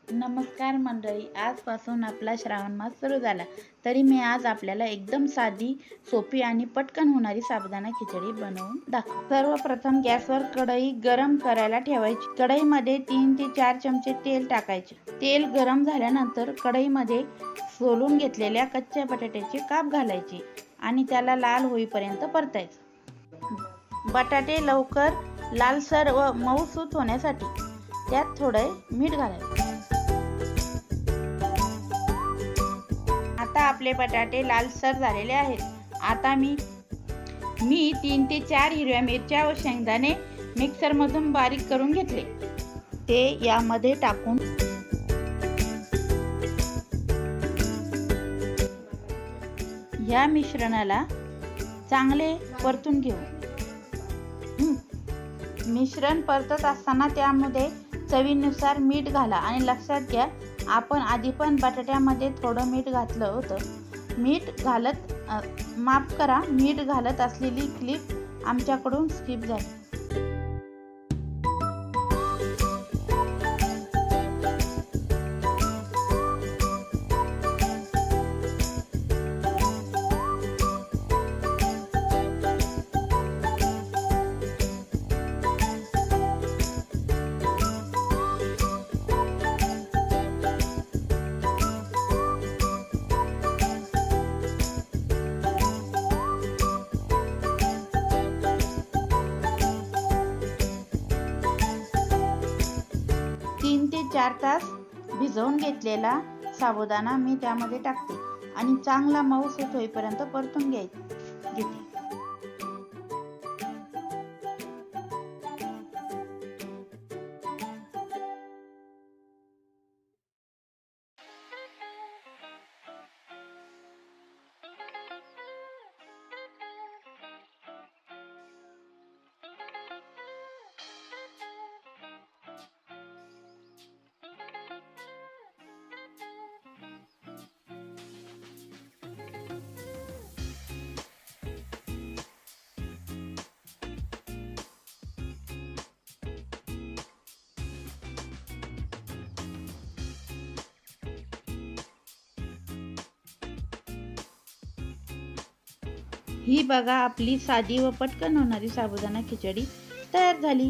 नमस्कार मंडळी, आजपासून आपला श्रावण मास सुरू झाला. तरी मी आज आपल्याला एकदम साधी, सोपी आणि पटकन होणारी साबुदाणा खिचडी बनवून दाखव. सर्वप्रथम गॅसवर कढई गरम करायला ठेवायची. कढईमध्ये 3 ते 4 चमचे तेल टाकायचे. तेल गरम झाल्यानंतर कढईमध्ये सोलून घेतलेल्या कच्च्या बटाट्याचे काप घालायचे आणि त्याला लाल होईपर्यंत परतायचं. बटाटे लवकर लालसर व मऊसूत होण्यासाठी त्यात थोडे मीठ घालायचे. आता आपले बटाटे लालसर झालेले आहेत. आता मी 3 ते 4 हिरव्या मिरच्या व शेंगदाणे मिक्सरमधून बारीक करून घेतले. ते यामध्ये टाकून या मिश्रणाला चांगले परतून घेऊ. मिश्रण परतत असताना त्यामध्ये चवीनुसार मीठ घाला आणि लक्षात घ्या, आपण आधी पण बटाट्यामध्ये थोडं मीठ घातलं होतं. मीठ घालत असलेली क्लिप आमच्याकडून स्किप झाली. तीन ते 4 तास भिजवून घेतलेला साबुदाणा मी त्यामध्ये टाकते आणि चांगला मऊसूत होईपर्यंत परतून घेते. ही बघा, आपली साधी व पटकन होणारी साबुदाणा खिचडी तयार झाली.